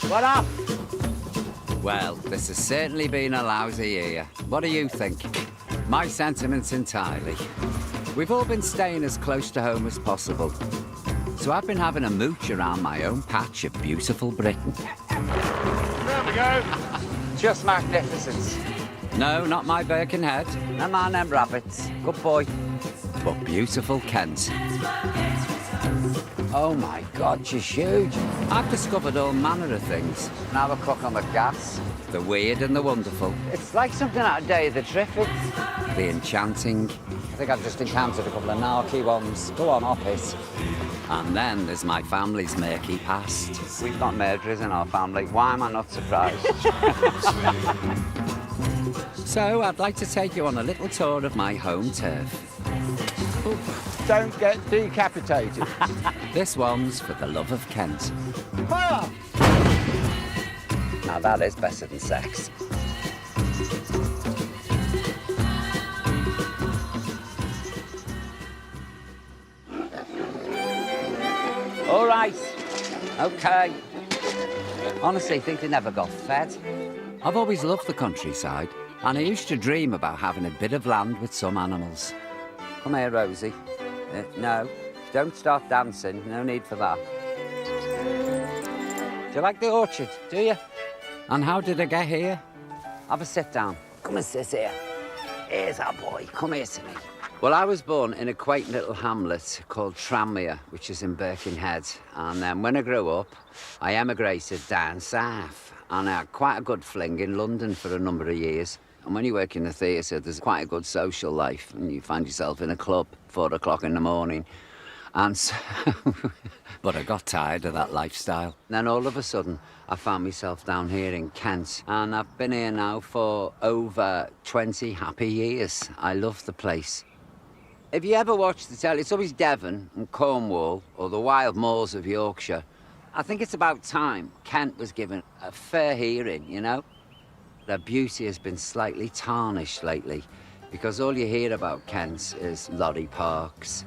What up? Well, this has certainly been a lousy year. What do you think? My sentiments entirely. We've all been staying as close to home as possible. So I've been having a mooch around my own patch of beautiful Britain. There we go. Just magnificent. No, not my Birkenhead. No man, them rabbits. Good boy. But beautiful Kent. Oh my God, she's huge. I've discovered all manner of things. Now I cook on the gas. The weird and the wonderful. It's like something out of Day of the Triffids. The enchanting. I think I've just encountered a couple of narky ones. Go on, off it. And then there's my family's murky past. We've got murderers in our family. Why am I not surprised? So I'd like to take you on a little tour of my home turf. Don't get decapitated. This one's for the love of Kent. Ah! Now that is better than sex. All right. Okay. Honestly, I think they never got fed. I've always loved the countryside, and I used to dream about having a bit of land with some animals. Come here, Rosie. No, don't start dancing. No need for that. Do you like the orchard, do you? And how did I get here? Have a sit down. Come and sit here. Here's our boy. Come here to me. Well, I was born in a quaint little hamlet called Tranmere, which is in Birkenhead. And then when I grew up, I emigrated down south. And I had quite a good fling in London for a number of years. And when you work in the theatre, there's quite a good social life. And you find yourself in a club 4 o'clock in the morning. And so... But I got tired of that lifestyle. And then all of a sudden, I found myself down here in Kent. And I've been here now for over 20 happy years. I love the place. If you ever watch the telly, it's always Devon and Cornwall or the wild moors of Yorkshire. I think it's about time Kent was given a fair hearing, you know? Their beauty has been slightly tarnished lately because all you hear about Kent is lorry parks,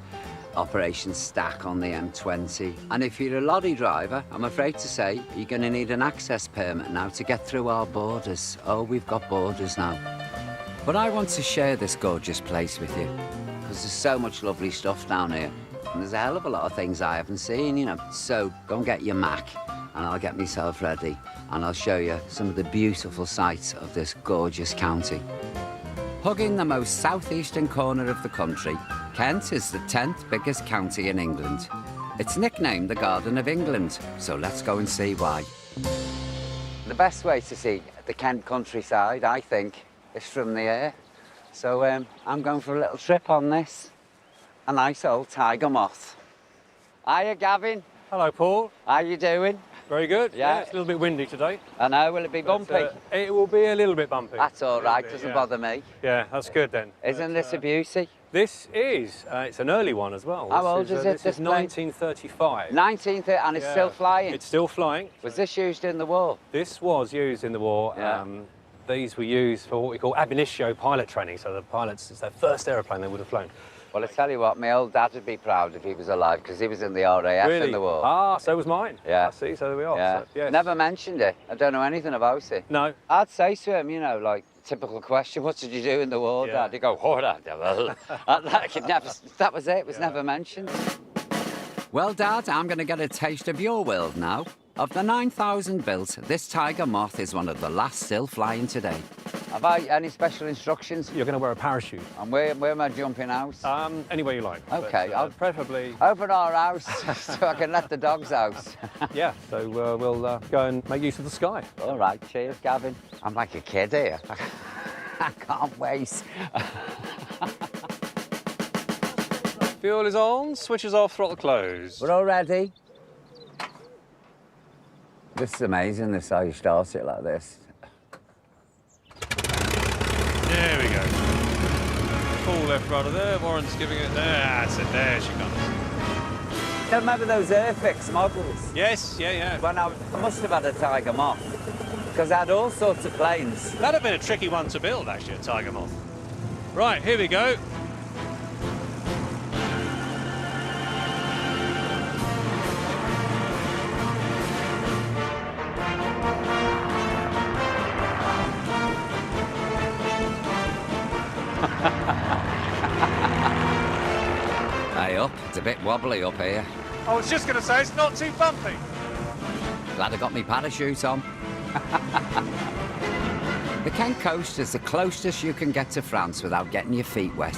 Operation Stack on the M20. And if you're a lorry driver, I'm afraid to say, you're going to need an access permit now to get through our borders. Oh, we've got borders now. But I want to share this gorgeous place with you because there's so much lovely stuff down here. And there's a hell of a lot of things I haven't seen, you know. So go and get your Mac and I'll get myself ready and I'll show you some of the beautiful sights of this gorgeous county. Hugging the most southeastern corner of the country, Kent is the 10th biggest county in England. It's nicknamed the Garden of England, so let's go and see why. The best way to see the Kent countryside, I think, is from the air. So I'm going for a little trip on this. A nice old tiger moth. Hiya, Gavin. Hello, Paul. How you doing? Very good. Yeah. It's a little bit windy today. I know, will it be bumpy? It will be a little bit bumpy. That's all right, doesn't yeah. bother me. Yeah, that's good then. Isn't this a beauty? This is. It's an early one as well. How old is it? This is 1935. 19th, and it's still flying? It's still flying. Was this used in the war? This was used in the war. Yeah. These were used for what we call ab initio pilot training. So the pilots, it's their first aeroplane they would have flown. Well, I tell you what, my old dad would be proud if he was alive, because he was in the RAF Really? in the war. Ah, so was mine. Yeah. I see, so there we are. Yeah. So, yes. Never mentioned it. I don't know anything about it. No. I'd say to him, you know, like, typical question, what did you do in the war, Yeah. Dad? He'd go, oh, that was it. It was never mentioned. Well, Dad, I'm going to get a taste of your world now. Of the 9,000 built, this tiger moth is one of the last still flying today. Have I any special instructions? You're going to wear a parachute. And where am I jumping out? Anywhere you like. Okay, But, I'll preferably. open our house so I can let the dogs out. Yeah. So we'll go and make use of the sky. All right, cheers, Gavin. I'm like a kid here. I can't wait. Fuel is on. Switches off. Throttle closed. We're all ready. This is amazing, this how you start it like this. There we go. Full left rudder there. Warren's giving it there. That's it. There she comes. Do you remember those Airfix models? Yes. Yeah. When I must have had a Tiger Moth, because I had all sorts of planes. That'd have been a tricky one to build, actually, a Tiger Moth. Right, here we go. a bit wobbly up here. I was just going to say, it's not too bumpy. Glad I got my parachute on. The Kent coast is the closest you can get to France without getting your feet wet.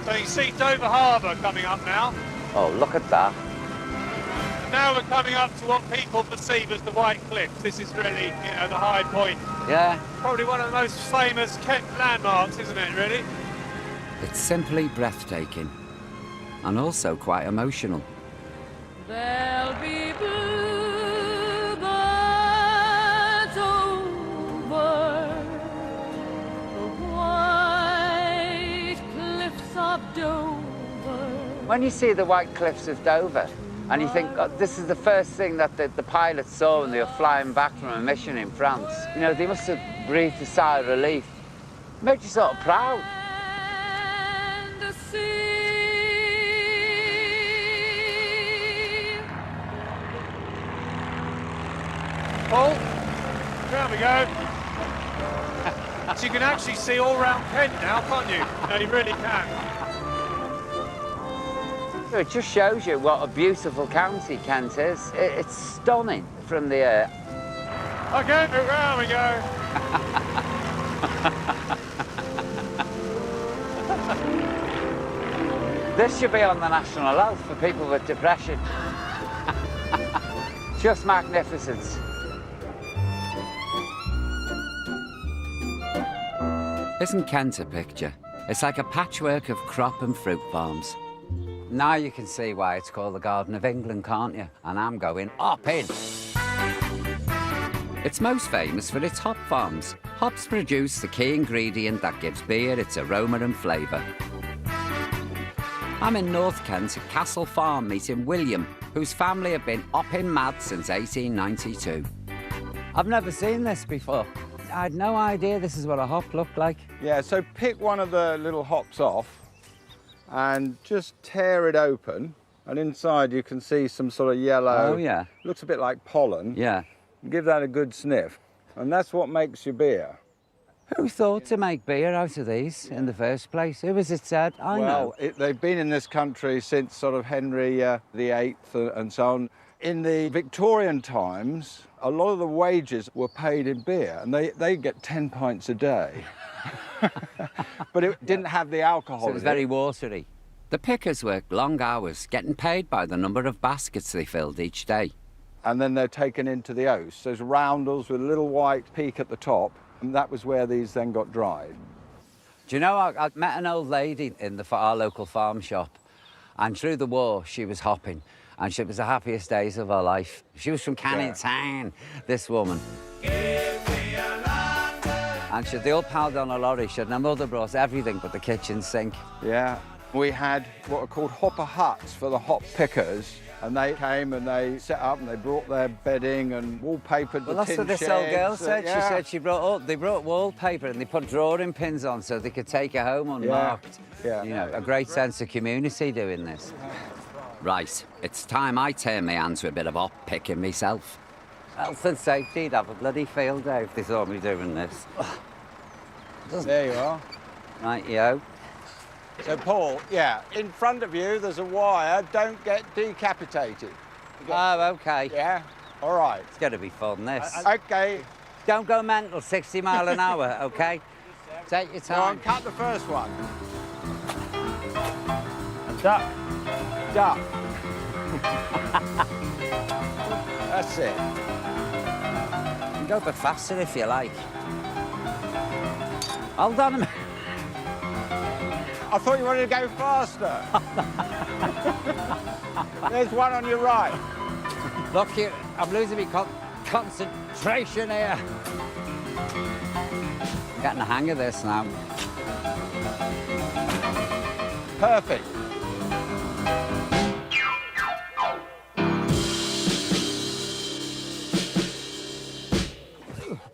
So you see Dover Harbour coming up now. Oh, look at that. And now we're coming up to what people perceive as the White Cliffs. This is really, the high point. Yeah. Probably one of the most famous Kent landmarks, isn't it, really? It's simply breathtaking and also quite emotional. There'll be bluebirds over the white cliffs of Dover. When you see the White Cliffs of Dover, and you think, oh, this is the first thing that the pilots saw when they were flying back from a mission in France. You know, they must have breathed a sigh of relief. Made you sort of proud. And the sea. Paul, there we go. So you can actually see all round Kent now, can't you? No, you really can. It just shows you what a beautiful county Kent is. It's stunning from the air. Okay, there we go. This should be on the national health for people with depression. Just magnificent. Isn't Kent a picture? It's like a patchwork of crop and fruit farms. Now you can see why it's called the Garden of England, can't you? And I'm going up in. It's most famous for its hop farms. Hops produce the key ingredient that gives beer its aroma and flavour. I'm in North Kent at Castle Farm meeting William, whose family have been hopping mad since 1892. I've never seen this before. I had no idea this is what a hop looked like. Yeah, so pick one of the little hops off and just tear it open. And inside you can see some sort of yellow. Oh, yeah. Looks a bit like pollen. Yeah. Give that a good sniff. And that's what makes your beer. Who thought to make beer out of these in the first place? Who was it said? I know. Well, they've been in this country since sort of Henry VIII and so on. In the Victorian times, a lot of the wages were paid in beer, and they get 10 pints a day. But it didn't have the alcohol. So it was very watery. The pickers worked long hours, getting paid by the number of baskets they filled each day. And then they're taken into the ouse. There's roundels with a little white peak at the top, and that was where these then got dried. Do you know, I met an old lady in our local farm shop, and through the war, she was hopping, and it was the happiest days of her life. She was from Canning Town, this woman. And they all piled on a lorry. Her mother brought everything but the kitchen sink. Yeah. We had what are called hopper huts for the hop pickers, and they came and they set up and they brought their bedding and wallpapered Well, the that's tin what this sheds. old girl said. Yeah. She said they brought wallpaper and they put drawing pins on so they could take it home unmarked. Yeah. You know, a great sense of community doing this. Right, it's time I turn my hand to a bit of hop picking myself. Health and safety'd have a bloody field day if they saw me doing this. There you are. Right, yo. So, Paul, yeah, in front of you there's a wire. Don't get decapitated. Oh, OK. Yeah? All right. It's going to be fun, this. OK. Don't go mental, 60 mile an hour, OK? Take your Go on, time. cut the first one. And duck. Duck. That's it. You can go a bit faster if you like. Hold on a minute. I thought you wanted to go faster. There's one on your right. Look here, I'm losing my concentration here. I'm getting the hang of this now. Perfect.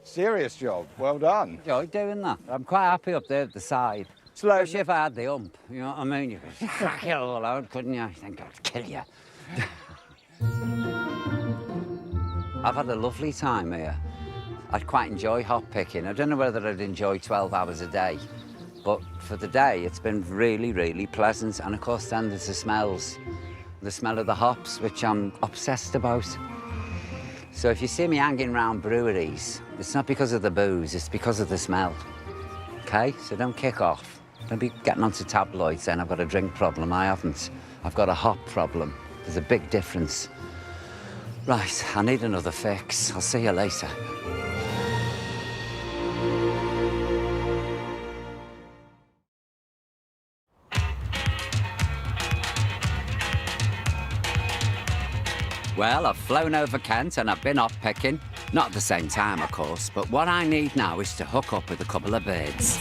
Serious job. Well done. Enjoy doing that. I'm quite happy up there at the side. Slow. Especially if I had the ump, you know what I mean? You could crack it all out, couldn't you? I think I'd kill you. I've had a lovely time here. I'd quite enjoy hop picking. I don't know whether I'd enjoy 12 hours a day, But for the day, it's been really, really pleasant. And of course, then there's the smells. The smell of the hops, which I'm obsessed about. So if you see me hanging around breweries, it's not because of the booze, it's because of the smell. Okay? So don't kick off. Don't be getting onto tabloids saying I've got a drink problem. I haven't. I've got a hop problem. There's a big difference. Right, I need another fix. I'll see you later. Well, I've flown over Kent and I've been off picking. Not at the same time, of course, but what I need now is to hook up with a couple of birds.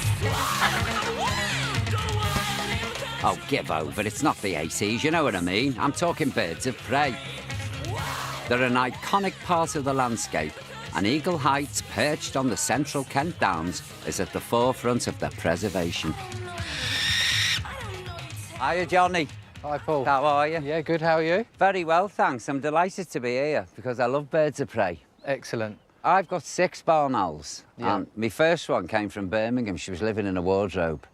Oh, give over, it's not the 80s, you know what I mean? I'm talking birds of prey. They're an iconic part of the landscape, and Eagle Heights, perched on the central Kent Downs, is at the forefront of their preservation. Hiya, Johnny. Hi, Paul. How are you? Yeah, good. How are you? Very well, thanks. I'm delighted to be here because I love birds of prey. Excellent. I've got 6 barn owls. Yeah. And my first one came from Birmingham. She was living in a wardrobe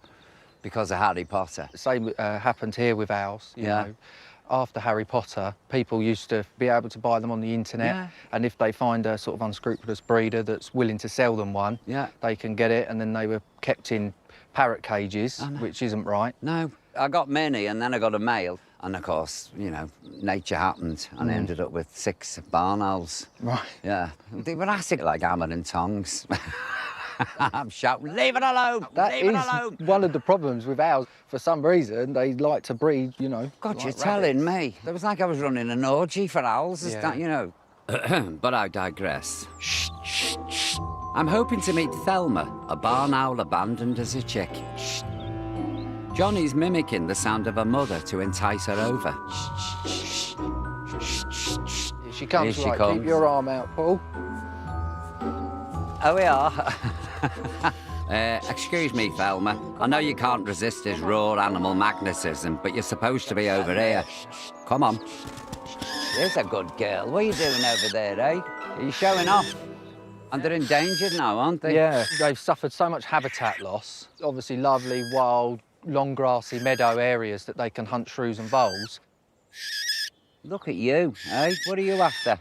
because of Harry Potter. Same happened here with owls. You Yeah. know. After Harry Potter, people used to be able to buy them on the internet. Yeah. And if they find a sort of unscrupulous breeder that's willing to sell them one, Yeah. they can get it. And then they were kept in parrot cages, I know. which isn't right. No, I got many and then I got a male. And of course, you know, nature happened and I ended up with 6 barn owls. Right. Yeah. They were acting like hammer and tongs. I'm shouting, leave it alone! That leave is it alone! one of the problems with owls. For some reason, they like to breed, you know. God, like you're telling me. It was like I was running an orgy for owls, is Yeah. that, you know. But I digress. I'm hoping to meet Thelma, a barn owl abandoned as a chick. Johnny's mimicking the sound of her mother to entice her over. Here she comes. Here she Right, comes. Keep your arm out, Paul. Oh, we are. Excuse me, Thelma. I know you can't resist his raw animal magnetism, but you're supposed to be over here. Come on. There's a good girl. What are you doing over there, eh? Are you showing off? And they're endangered now, aren't they? Yeah, they've suffered so much habitat loss. Obviously lovely, wild, long grassy meadow areas that they can hunt shrews and voles. Look at you, eh? What are you after?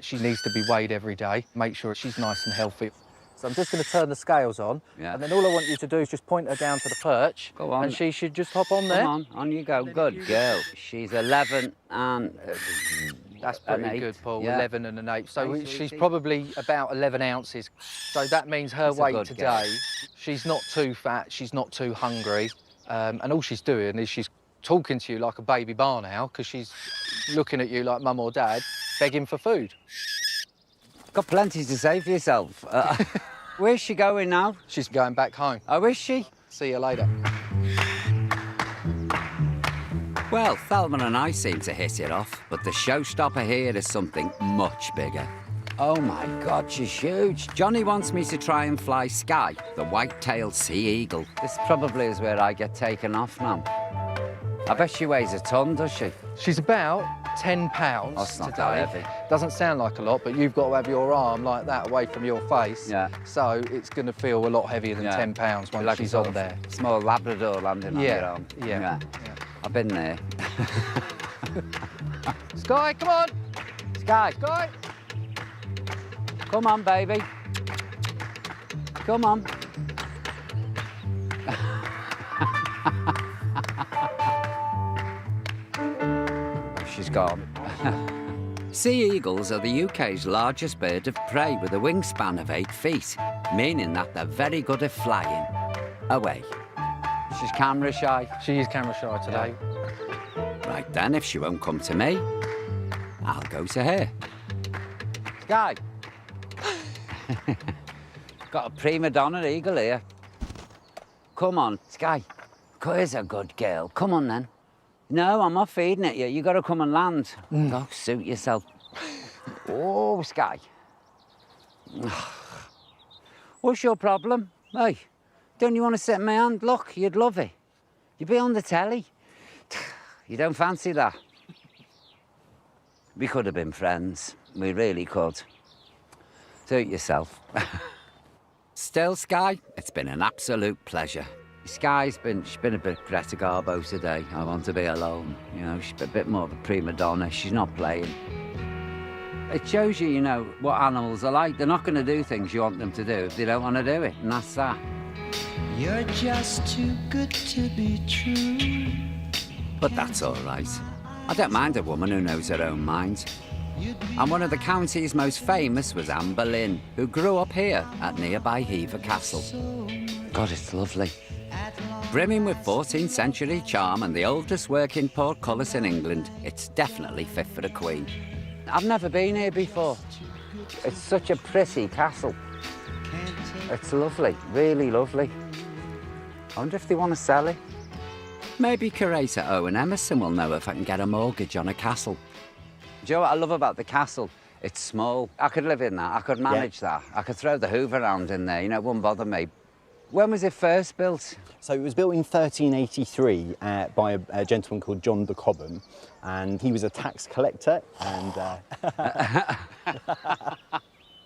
She needs to be weighed every day, make sure she's nice and healthy. So I'm just going to turn the scales on, Yeah. and then all I want you to do is just point her down to the perch. Go on. And she should just hop on there. Come on you go. Good girl. She's 11 and... That's an pretty 8. good, Paul, Yeah. 11 and an 8. So Hey, she's sweetie. probably about 11 ounces. So that means her That's a weight good today, girl. she's not too fat, she's not too hungry. And all she's doing is she's talking to you like a baby barn owl because she's looking at you like mum or dad, begging for food. Got plenty to say for yourself. Where's she going now? She's going back home. Oh, is she? See you later. Well, Thelma and I seem to hit it off, but the showstopper here is something much bigger. Oh my God, she's huge. Johnny wants me to try and fly Sky, the white-tailed sea eagle. This probably is where I get taken off now. I bet she weighs a ton, does she? She's about 10 pounds Oh, it's not today. that heavy. Doesn't sound like a lot, but you've got to have your arm like that away from your face. Yeah. So it's going to feel a lot heavier than Yeah. 10 pounds once Like a she's sort on of there. Small Labrador landing on Yeah, your arm. yeah. I've been there. Sky, come on! Sky, Sky! come on, baby. Come on. She's gone. Sea eagles are the UK's largest bird of prey with a wingspan of 8 feet, meaning that they're very good at flying away. She's camera shy. She is camera shy today. Right then, if she won't come to me, I'll go to her. Sky. Got a prima donna eagle here. Come on, Sky. Here's a good girl. Come on then. No, I'm not feeding it yet. You got to come and land. Go suit yourself. Oh, Sky. What's your problem? Hey, don't you want to sit in my hand? Look, you'd love it. You'd be on the telly. You don't fancy that? We could have been friends. We really could. Suit yourself. Still, Sky, it's been an absolute pleasure. She's been a bit Greta Garbo today. I want to be alone. You know, she's a bit more of a prima donna. She's not playing. It shows you, you know, what animals are like. They're not going to do things you want them to do if they don't want to do it, and that's that. You're just too good to be true. But that's all right. I don't mind a woman who knows her own mind. And one of the county's most famous was Anne Boleyn, who grew up here at nearby Hever Castle. God, it's lovely. Brimming with 14th century charm and the oldest working portcullis in England, it's definitely fit for a queen. I've never been here before. It's such a pretty castle. It's lovely, really lovely. I wonder if they want to sell it. Maybe curator Owen Emerson will know if I can get a mortgage on a castle. Do you know what I love about the castle? It's small. I could live in that. I could manage that. I could throw the Hoover around in there. You know, it wouldn't bother me. When was it first built? So it was built in 1383 by a gentleman called John de Cobham, and he was a tax collector. And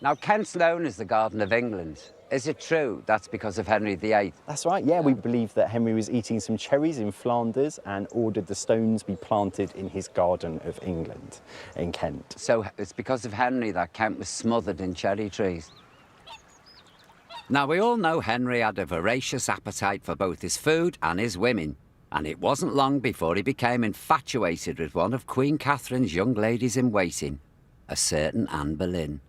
Now, Kent's known as the Garden of England. Is it true that's because of Henry VIII? that's right, yeah, we believe that Henry was eating some cherries in Flanders and ordered the stones be planted in his Garden of England in Kent. So it's because of Henry that Kent was smothered in cherry trees. Now, we all know Henry had a voracious appetite for both his food and his women, and it wasn't long before he became infatuated with one of Queen Catherine's young ladies in waiting, a certain Anne Boleyn.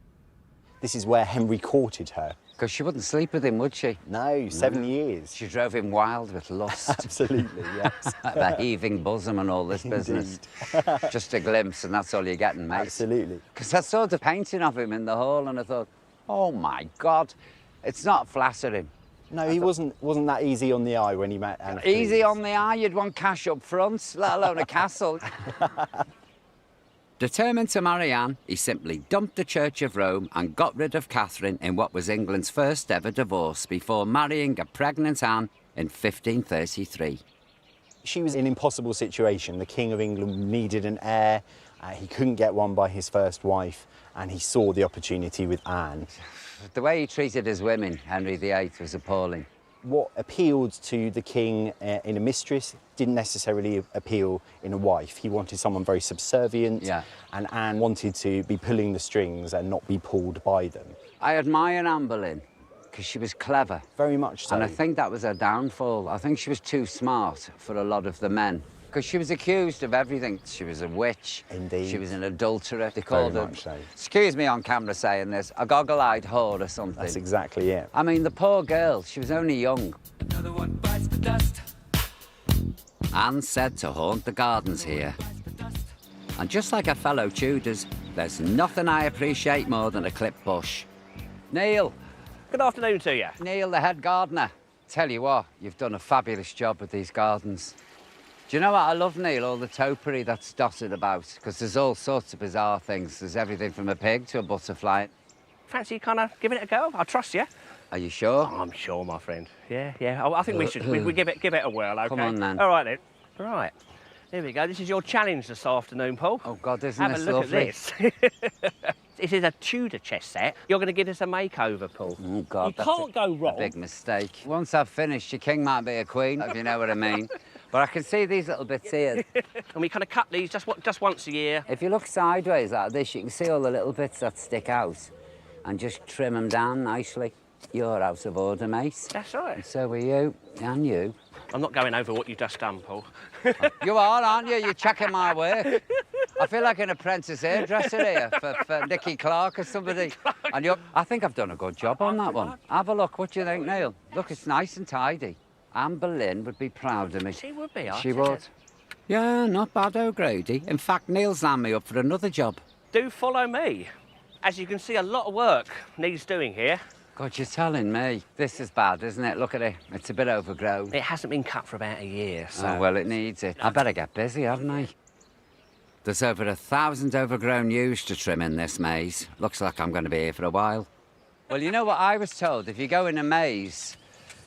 This is where Henry courted her. Because she wouldn't sleep with him, would she? No, 7 years. She drove him wild with lust. Absolutely, yes. The heaving bosom and all this business. Just a glimpse, and that's all you're getting, mate. Absolutely. Because I saw the painting of him in the hall, and I thought, oh my God, it's not flattering. No, he wasn't that easy on the eye when he met Anne. Easy on the eye, you'd want cash up front, let alone a castle. Determined to marry Anne, he simply dumped the Church of Rome and got rid of Catherine in what was England's first ever divorce before marrying a pregnant Anne in 1533. She was in an impossible situation. The King of England needed an heir. He couldn't get one by his first wife, and he saw the opportunity with Anne. The way he treated his women, Henry VIII, was appalling. What appealed to the king in a mistress didn't necessarily appeal in a wife. He wanted someone very subservient, and Anne wanted to be pulling the strings and not be pulled by them. I admire Anne Boleyn because she was clever. Very much so. And I think that was her downfall. I think she was too smart for a lot of the men. Because she was accused of everything. She was a witch. Indeed. She was an adulterer. They called her, much so. excuse me on camera saying this, a goggle-eyed whore or something. That's exactly it. I mean, the poor girl, she was only young. Another one bites the dust. Anne said to haunt the gardens here. And just like her fellow Tudors, there's nothing I appreciate more than a clipped bush. Neil. Good afternoon to you. Neil, the head gardener. Tell you what, you've done a fabulous job with these gardens. Do you know what I love, Neil? All the topiary that's dotted about, because there's all sorts of bizarre things. There's everything from a pig to a butterfly. Fancy kind of giving it a go? I trust you. Are you sure? I'm sure, my friend. Yeah. I think we should we give it a whirl, OK? Come on, then. All right, then. Right. Here we go. This is your challenge this afternoon, Paul. Oh, God, isn't Have this a look lovely? at this. This is a Tudor chess set. You're going to give us a makeover, Paul. Oh, God, you that's can't go wrong. a big mistake. Once I've finished, your king might be a queen, if you know what I mean. But I can see these little bits here. And we kind of cut these just once a year. If you look sideways like this, you can see all the little bits that stick out and just trim them down nicely. You're out of order, mate. That's right. And so are you, and you. I'm not going over what you've just done, Paul. You are, aren't you? You're checking my work. I feel like an apprentice hairdresser here for Nicky Clark or somebody. And I think I've done a good job on that one. Have a look. What do you think, Neil? Look, it's nice and tidy. Anne Boleyn would be proud of me. She would be, She would. Yeah, not bad, O'Grady. In fact, Neil's lined me up for another job. Do follow me. As you can see, a lot of work needs doing here. God, you're telling me. This is bad, isn't it? Look at it. It's a bit overgrown. It hasn't been cut for about a year, so... Oh, well, it needs it. I better get busy, haven't I? There's over 1,000 overgrown yews to trim in this maze. Looks like I'm going to be here for a while. Well, you know what I was told? If you go in a maze,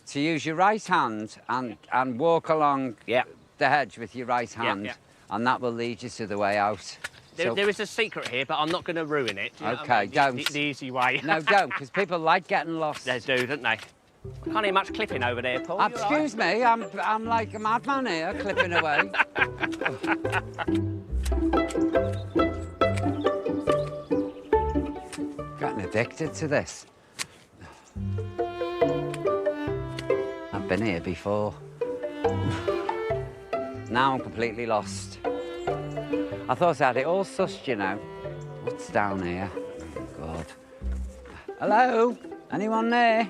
to use your right hand and walk along the hedge with your right hand, and that will lead you to the way out. There is a secret here, but I'm not going to ruin it. Do you know what I mean? Don't. The easy way. No, don't, because people like getting lost. They do, don't they? Can't hear much clipping over there, Paul. You all right? Excuse me, I'm like a madman here, clipping away. Getting addicted to this. I've been here before. Now I'm completely lost. I thought I had it all sussed, you know. What's down here? Oh, God. Hello? Anyone there?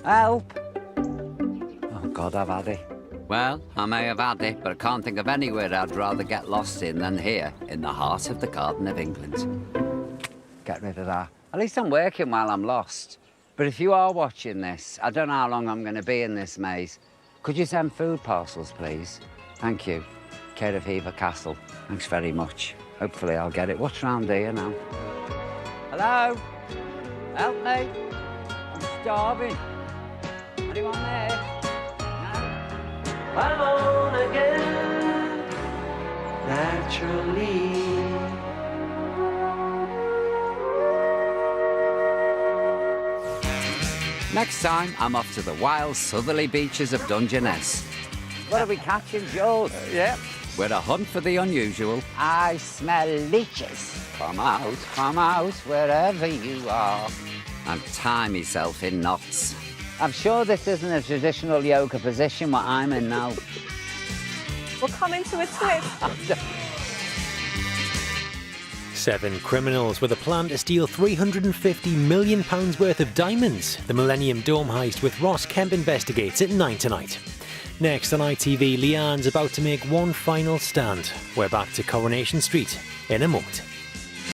Help! Oh, God, I've had it. Well, I may have had it, but I can't think of anywhere I'd rather get lost in than here, in the heart of the Garden of England. Get rid of that. At least I'm working while I'm lost. But if you are watching this, I don't know how long I'm going to be in this maze. Could you send food parcels, please? Thank you. Care of Hever Castle. Thanks very much. Hopefully I'll get it. What's round here now? Hello? Help me. I'm starving. Anyone there? No? I'm on again, naturally. Next time, I'm off to the wild southerly beaches of Dungeness. What are we catching, Jules? Yeah. With a hunt for the unusual. I smell leeches. Come out, wherever you are. And tie myself in knots. I'm sure this isn't a traditional yoga position what I'm in now. We'll come into a twist. 7 criminals with a plan to steal £350 million worth of diamonds. The Millennium Dome heist with Ross Kemp investigates at 9 tonight. Next on ITV, Leanne's about to make one final stand. We're back to Coronation Street in a moment.